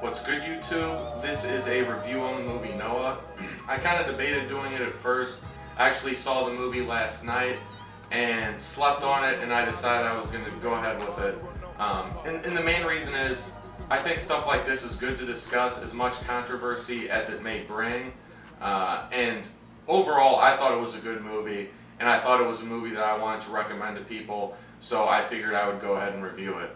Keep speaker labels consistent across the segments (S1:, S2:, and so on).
S1: What's good, YouTube? This is a review on the movie Noah. I kind of debated doing it at first. I actually saw the movie last night and slept on it, and I decided I was going to go ahead with it. And the main reason is I think stuff like this is good to discuss, as much controversy as it may bring. And overall, I thought it was a good movie, and I thought it was a movie that I wanted to recommend to people, so I figured I would go ahead and review it.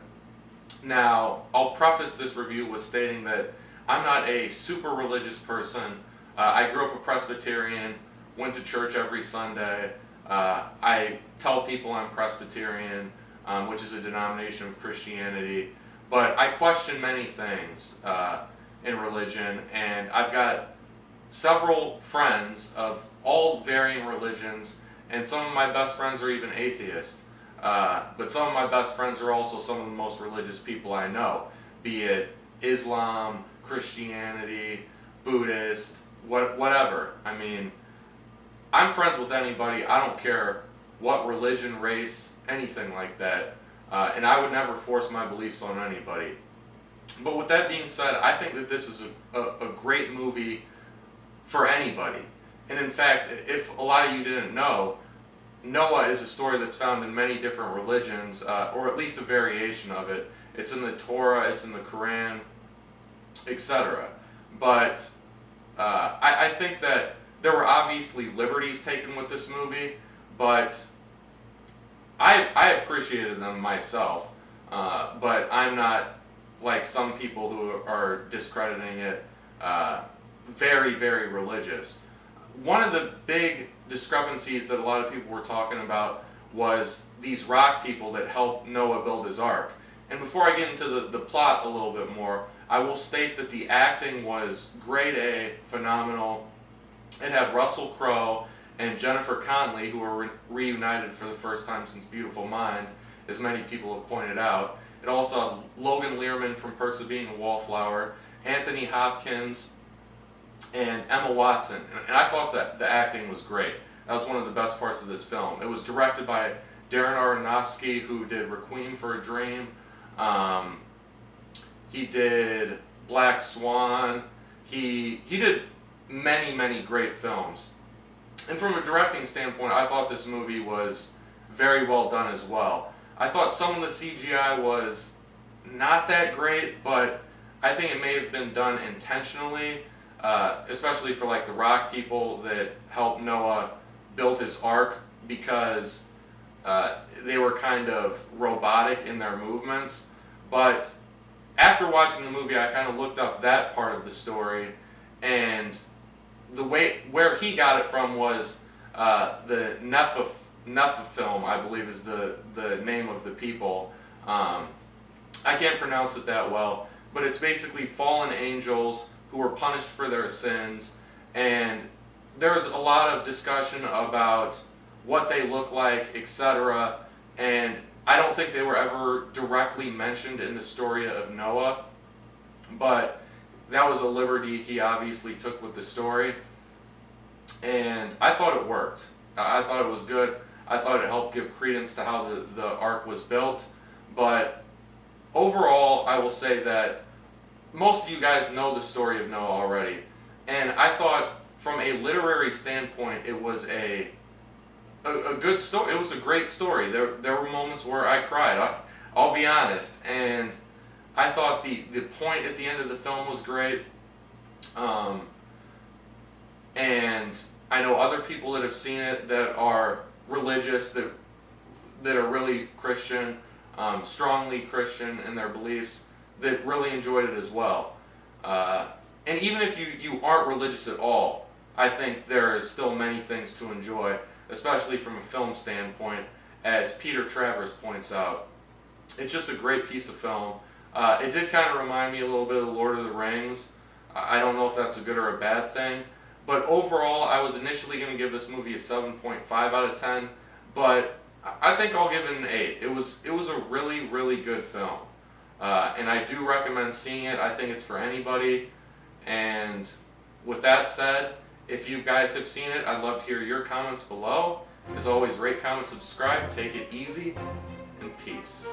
S1: Now, I'll preface this review with stating that I'm not a super religious person. I grew up a Presbyterian, went to church every Sunday. I tell people I'm Presbyterian, which is a denomination of Christianity, but I question many things in religion, and I've got several friends of all varying religions, and some of my best friends are even atheists. But some of my best friends are also some of the most religious people I know, be it Islam, Christianity, Buddhist, whatever. I mean, I'm friends with anybody. I don't care what religion, race, anything like that. And I would never force my beliefs on anybody. But with that being said, I think that this is a great movie for anybody. And in fact, if a lot of you didn't know, Noah is a story that's found in many different religions, or at least a variation of it. It's in the Torah, it's in the Quran, etc. But I think that there were obviously liberties taken with this movie, but I appreciated them myself. But I'm not like some people who are discrediting it, very, very religious. One of the big discrepancies that a lot of people were talking about was these rock people that helped Noah build his ark. And before I get into the plot a little bit more, I will state that the acting was grade A, phenomenal. It had Russell Crowe and Jennifer Connelly, who were reunited for the first time since Beautiful Mind, as many people have pointed out. It also had Logan Lerman from Perks of Being a Wallflower, Anthony Hopkins, and Emma Watson, and I thought that the acting was great. That was one of the best parts of this film. It was directed by Darren Aronofsky, who did Requiem for a Dream. He did Black Swan. He did many, many great films. And from a directing standpoint, I thought this movie was very well done as well. I thought some of the CGI was not that great, but I think it may have been done intentionally. Especially for like the rock people that helped Noah build his ark, because they were kind of robotic in their movements. But after watching the movie, I kind of looked up that part of the story, and the way where he got it from was the Nephilim, I believe is the name of the people. I can't pronounce it that well, but it's basically fallen angels who were punished for their sins, and there's a lot of discussion about what they look like, etc. And I don't think they were ever directly mentioned in the story of Noah, but that was a liberty he obviously took with the story, and I thought it worked. I thought it was good. I thought it helped give credence to how the ark was built, but overall, I will say that most of you guys know the story of Noah already, and I thought from a literary standpoint it was a good story. It was a great story. There were moments where I cried, I'll be honest, and I thought the point at the end of the film was great. And I know other people that have seen it that are religious, that are really Christian, strongly Christian in their beliefs, that really enjoyed it as well. And even if you aren't religious at all, I think there is still many things to enjoy, especially from a film standpoint, as Peter Travers points out. It's just a great piece of film. It did kind of remind me a little bit of Lord of the Rings. I don't know if that's a good or a bad thing, but overall I was initially going to give this movie a 7.5 out of 10, but I think I'll give it an 8. It was a really, really good film. And I do recommend seeing it. I think it's for anybody. And with that said, if you guys have seen it, I'd love to hear your comments below. As always, rate, comment, subscribe, take it easy, and peace.